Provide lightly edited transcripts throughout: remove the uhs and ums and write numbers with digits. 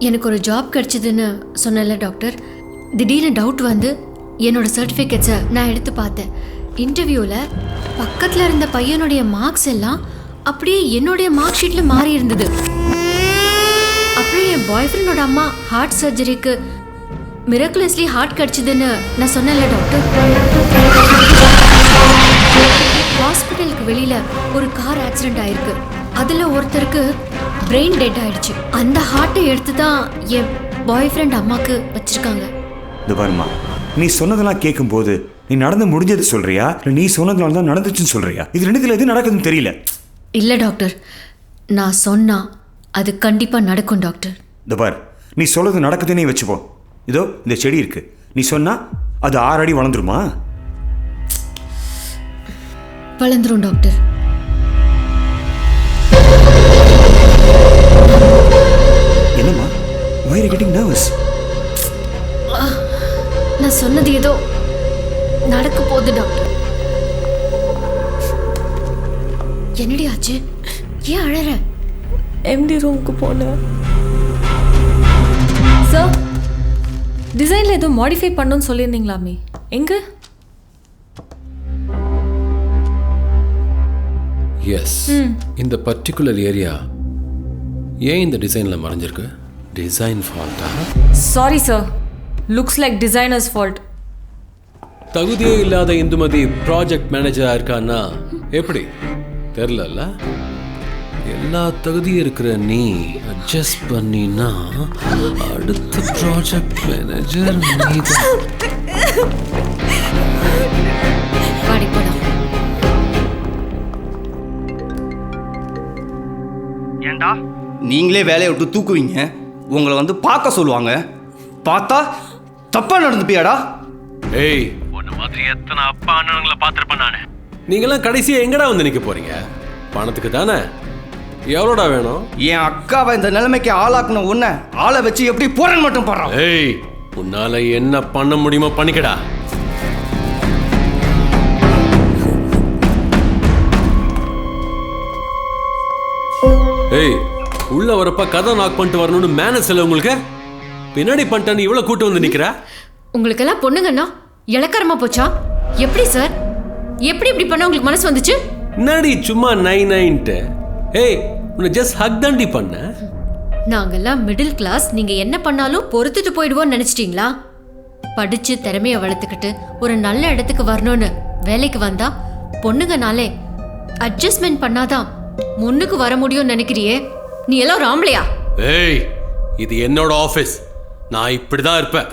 எனக்கு ஒரு ஜாப் கிடைச்சதுன்னு சொன்னல டாக்டர். திடீர்னு டவுட் வந்து என்னோட சர்டிஃபிகேட்ஸை நான் எடுத்து பார்த்தேன். இன்டர்வியூவில் பக்கத்தில் இருந்த பையனுடைய மார்க்ஸ் எல்லாம் அப்படியே என்னுடைய மார்க் ஷீட்டில் மாறி இருந்தது. அப்புறம் என் பாய் ஃப்ரெண்டோட அம்மா ஹார்ட் சர்ஜரிக்கு மிராக்குலஸ்லி ஹார்ட் கிடைச்சதுன்னு நான் சொன்னல டாக்டர். ஹாஸ்பிட்டலுக்கு வெளியில ஒரு கார் ஆக்சிடென்ட் ஆயிருக்கு. அதுல ஒருத்தருக்கு பிரெயின் டெட் ஆயிடுச்சு. அந்த ஹார்ட்டை எடுத்து தான் என் பாய் ஃப்ரெண்ட் அம்மாக்கு வச்சிருக்காங்க. இந்த பாருமா, நீ சொன்னதெல்லாம் கேட்கும்போது நீ நடந்து முடிஞ்சது சொல்றியா இல்லை நீ சொன்னதுனால தான் நடந்துச்சுன்னு சொல்றியா? இது ரெண்டுத்துல எது நடக்குதுன்னு தெரியல. இல்லை டாக்டர், நான் சொன்னா அது கண்டிப்பாக நடக்கும் டாக்டர். இந்த பார், நீ சொல்றது நடக்குதுன்னே வச்சுப்போ. இதோ இந்த செடி இருக்கு, நீ சொன்னா அது 6 அடி வளர்ந்துருமா? வளர்ந்துரும் டாக்டர். என்னம்மா, why are you getting nervous? நான் சொன்னது ஏதோ நடக்க போகுது டாக்டர். என்னடி ஆச்சு? ஏன் அழற? எம்டி ரூமுக்கு போனேன் சார். டிசைனில் எதுவும் மாடிஃபை பண்ணணும்னு சொல்லியிருந்தீங்களாமே, எங்க? எஸ், இந்த பர்டிகுலர் ஏரியா ஏன் இந்த டிசைனில் மறைஞ்சிருக்கு? டிசைன் ஃபால்ட்டா? Sorry sir, looks like designers fault. தகுதியே இல்லாத இந்துமதி ப்ராஜெக்ட் மேனேஜராக இருக்கான்னா எப்படி தெரிலல்ல? எல்லா தகுதியும் இருக்கிற நீ அட்ஜஸ்ட் பண்ணினா அடுத்த ப்ராஜெக்ட் மேனேஜர் நீதான். ஏண்டா நீங்களே வேலையை விட்டு தூக்குவீங்க, உங்களை வந்து பார்க்க சொல்லுவாங்க, பார்த்தா தப்பா நடந்துப்பியாடா? ஏய், ஒன்று மாதிரி எத்தனை அப்பா அண்ணனுங்களை பார்த்துருப்பேன் நான். நீங்களாம் கடைசியாக எங்கடா வந்து நிற்க போறீங்க? பணத்துக்கு தானே? எவ்வளோடா வேணும்? என் அக்காவை இந்த நிலைமைக்கு ஆளாக்குன உன்னை ஆளை வச்சு எப்படி போறேன்னு மட்டும் பாடுறான். ஏய், உன்னால என்ன பண்ண முடியுமோ பண்ணிக்கடா. ஏய், உள்ள வரப்ப கதை நாக் பண்ணிட்டு வரணும்னு மேனஸ் இல்லை உங்களுக்கு? பின்னாடி பண்ணிட்டான்னு இவ்வளோ கூட்டு வந்து நிற்கிற? உங்களுக்கெல்லாம் பொண்ணுங்கன்னா இலக்காரமா போச்சா? எப்படி சார், எப்படி இப்படி பண்ண உங்களுக்கு மனசு வந்துச்சு? என்னடி சும்மா 9 ஏய், உன்னை ஜஸ்ட் ஹக் தாண்டி பண்ண. நாங்கெல்லாம் மிடில் கிளாஸ், நீங்க என்ன பண்ணாலும் பொறுத்துட்டு போயிடுவோம்னு நினைச்சிட்டீங்களா? படிச்சு திறமைய வளர்த்துக்கிட்டு ஒரு நல்ல இடத்துக்கு வரணும்னு வேலைக்கு வந்தா பொண்ணுங்கனாலே அட்ஜஸ்ட்மெண்ட் பண்ணாதான் முன்னுக்கு வர முடியும்னு நினைக்கிறியே? நீ எல்லாம் ராம்பளையா? ஏய், இது என்னோட ஆபீஸ், நான் இப்படிதான் இருப்பேன்.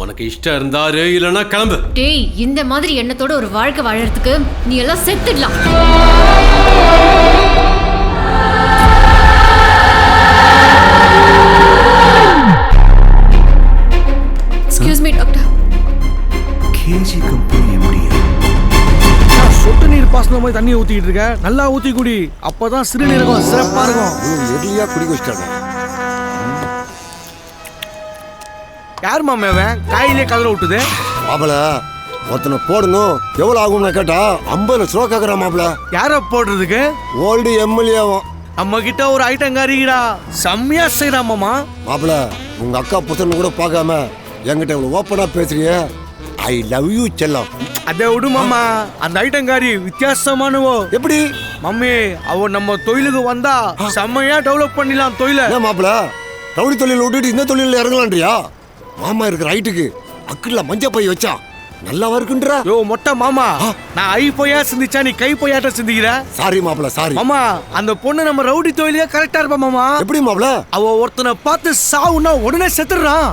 உனக்கு இஷ்டம் இருந்தாரு, இல்லைன்னா கிளம்பு. டேய், இந்த மாதிரி எண்ணத்தோட ஒரு வாழ்க்கை வாழறதுக்கு நீ எல்லாம் செத்துடலாம். Excuse me doctor. KG company எப்படி? சொட்டு நீர் பாசன மாதிரி தண்ணியை ஊத்திக்கிட்டு இருக்க, நல்லா ஊத்தி குடி, அப்பதான் சிறுநீரகம் சிறப்பா இருக்கும். நெடியா குடிக்க வச்சிட்டாங்க. யார் மாமேவன் காயிலே கதற விட்டுது? மாப்பிள ஒருத்தனை போடணும், எவ்வளவு ஆகும்னு கேட்டா 50 லட்ச ரூபா கேக்குறான் மாப்பிள. யார போடுறதுக்கு? ஓல்டு எம்எல்ஏவும். நம்ம கிட்ட ஒரு ஐட்டம் காரிடா, செம்மையா செய்யறான் மாமா. மாப்பிள, உங்க அக்கா புத்தன் கூட பார்க்காம என்கிட்ட இவ்வளவு ஓப்பனா பேசுறியே, ஐ லவ் யூ செல்லம். அதை விடு மாமா, அந்த ஐட்டம் காரி வித்தியாசமானவோ. எப்படி மம்மி, அவ நம்ம தொழிலுக்கு வந்தா செம்மையா டெவலப் பண்ணிடலாம் தொழில. என்ன மாப்பிள, ரவுடி தொழில் விட்டுட்டு இந்த தொழில இறங்கலான்றியா? மாமா இருக்கிற ஹைட்டுக்கு அக்குல மஞ்ச பை வச்சா நல்லா இருக்குன்றா. யோ மொட்டை மாமா, நான் ஐ போயா சிந்திச்சா நீ கை போயாட்ட சிந்திக்கிற. சாரி மாப்பிள, சாரி மாமா. அந்த பொண்ணு நம்ம ரவுடி தொழிலே கரெக்டா இருப்பா மாமா. எப்படி மாப்பிள? அவ ஒருத்தனை பார்த்து சாவுனா உடனே செத்துறான்.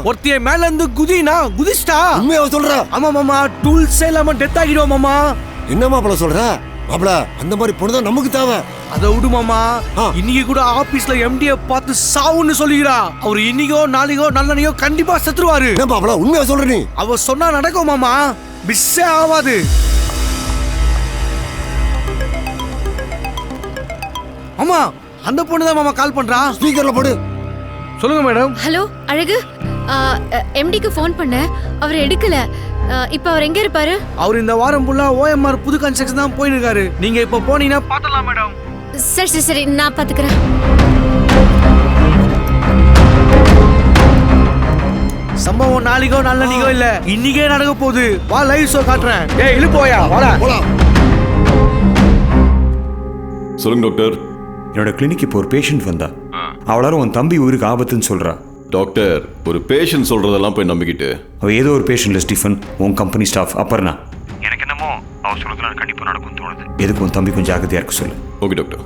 ஒருத்தைய மேல இருந்து குதினா குதிச்சிட்டா. உண்மையா சொல்ற? ஆமா மாமா, டூல்ஸே இல்லாம டெத் ஆகிடுவோம் மாமா. என்ன மாப்பிள சொல்ற? மாப்பிள, அந்த மாதிரி பொண்ணு தான் நமக்கு தேவை. அதை விடு மாமா, இன்னைக்கு கூட ஆபீஸ்ல எம்டியை பார்த்து சாவுன்னு சொல்லிக்கிறா. அவர் இன்னைக்கோ நாளைக்கோ நல்லனையோ கண்டிப்பா செத்துருவாரு. என்ன மாப்பிள, உண்மையா சொல்ற நீ? அவ சொன்னா நடக்கும் மாமா, மிஸ்ஸே ஆகாது. மாமா, அந்த பொண்ணு தான் மாமா கால் பண்றா. ஸ்பீக்கர்ல போடு. சொல்லுங்க மேடம். ஹலோ அழகு, எம்டிக்கு ஃபோன் பண்ண, அவர் எடுக்கல. இப்போ அவர் எங்க இருப்பாரு? அவர் இந்த வாரம் ஃபுல்லா OMR புது கன்ஸ்ட்ரக்ஷன் தான் போயிட்டு இருக்காரு. நீங்க இப்ப போனீங்கன்னா பாத்துடலாம் மேடம். சரி சரி சரி, நான் பாத்துக்கிறேன். நாளைக்கோ நாளைக்கோ இல்ல இன்னைக்கே நடக்க போகுது. வா லைவ் ஷோ காட்டுறேன். ஏய் இழு போயா வாடா. போலாம். சொல்லுங்க டாக்டர். என்னோட கிளினிக் இப்போ ஒரு பேஷண்ட் வந்தா. அவளாரும் உன் தம்பி ஊருக்கு ஆபத்துன்னு சொல்றா. டாக்டர், ஒரு பேஷண்ட் சொல்றதெல்லாம் போய் நம்பிக்கிட்டு. அவ ஏதோ ஒரு பேஷண்ட்ல ஸ்டீஃபன், உன் கம்பெனி ஸ்டாஃப் அப்பர்னா. எனக்கு என்னமோ அவ சொல்றதுலாம் கண்டிப்பா நடக்கும் தோணுது. எதுக்கு உன் தம்பி கொஞ்சம் ஜாக்கிரதையா இருக்க சொல்லு. Okay doctor.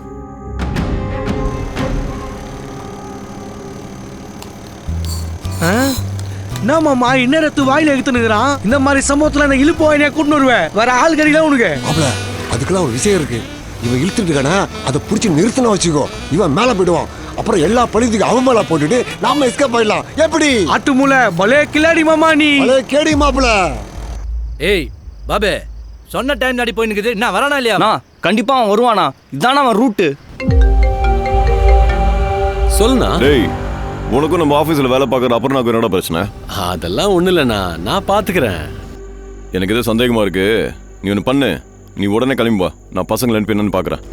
என்ன மாமா இன்னரத்து வாயில எடுத்துனுக்குறான். இந்த மாதிரி சம்பவத்துல நான் இழுப்பு வாயினே கூட்டின்னு வருவேன். வேற ஆள் கறியில உனக்கு. மாப்பிள அதுக்கெல்லாம் ஒரு விஷயம் இருக்கு. இவன் இழுத்துட்டு இருக்கானா அதை பிடிச்சி நிறுத்தினா வச்சுக்கோ, இவன் மேல போயிடுவான். அப்புறம் எல்லா பழித்துக்கு அவன் மேல போட்டுட்டு நாம எஸ்கேப் ஆயிடலாம். எப்படி ஆட்டு மூளை பலே கில்லாடி மாமா நீ. பலே கேடி மாப்பிள. ஏய் பாபே, சொன்ன டைம் நாடி போய் நிக்குது. என்ன வரானா இல்லையா? அண்ணா கண்டிப்பா அவன் வருவானா? இதானா அவன் ரூட்டு? சொல்லுண்ணா. டேய், உனக்கும் நம்ம ஆஃபீஸில் வேலை பார்க்குற அப்புறம் நான் என்னடா பிரச்சனை? அதெல்லாம் ஒன்றும் இல்லைண்ணா, நான் பார்த்துக்கிறேன். எனக்கு எதோ சந்தேகமா இருக்கு. நீ ஒன்று பண்ணு, நீ உடனே கிளம்பி வா. நான் பசங்களை அனுப்பி என்னன்னு பார்க்குறேன்.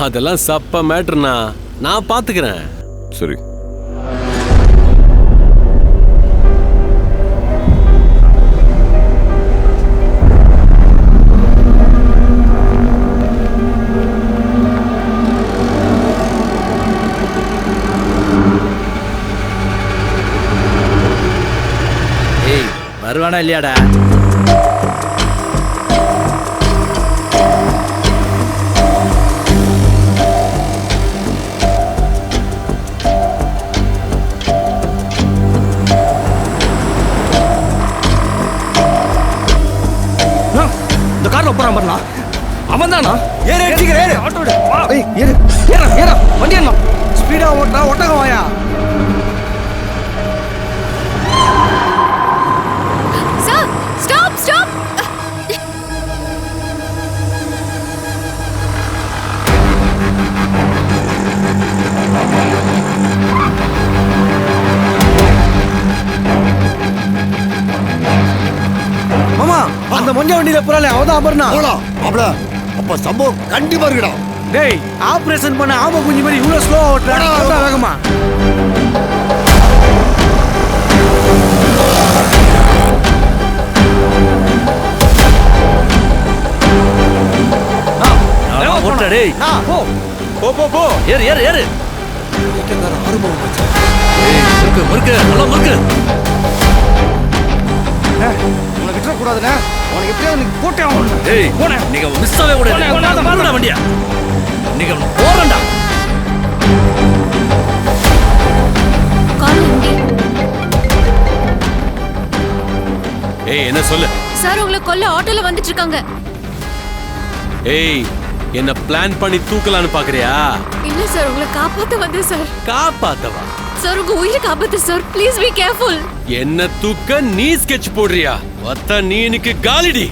அதெல்லாம் சப்ப மேட்ருண்ணா, நான் பார்த்துக்கிறேன். சரி. ஏய் வருவானா இல்லையாடா? இந்த கார்ல போறான் பாருண்ணா, அவன் தானா? ஏறு சீக்கிரம் ஏறு. ஆட்டோட ஏய் ஏறு ஏற ஏற வண்டி என்ன ஸ்பீடா ஓட்டா ஒட்டகம் வாயா. Sir stop stop. மாமா அந்த மஞ்ச வண்டியில போறாளே அவதான் அபர்ணா. போலாம் மாப்பிள. அப்ப சம்பவம் கண்டிப்பா இருக்குடா. டேய் ஆபரேஷன் பண்ண ஆம குஞ்சு மாதிரி இவ்வளவு ஸ்லோவா ஓட்டுறா. வேகமா ஓட்டுறா டேய். போ போ போ. ஏறு ஏறு ஏறு. அனுபவம் வச்சு ஏய் முறுக்கு முறுக்கு நல்லா முறுக்கு. உனக்கு விட்டுற கூடாதுண்ணே. உனக்கு எப்படியாவது நீ போட்டே ஆகணும். ஏய் போனே நீங்க மிஸ் ஆவே கூடாது. பாருடா வண்டியா. நீங்க போறடா. கால் எம்டி. ஏய் என்ன சொல்லு. சார் உங்களை கொல்ல ஆட்டோல வந்துட்டு இருக்காங்க. ஏய் என்ன பிளான் பண்ணி தூக்கலான்னு பாக்குறியா? இல்ல சார் உங்களை காப்பாத்த வந்து சார். காப்பாத்தவா? சார் உங்க உயிரை காப்பாத்து சார். Please be careful. என்ன தூக்க நீ ஸ்கெட்ச் போடுறியா? ஒத்த நீ எனக்கு காலிடி.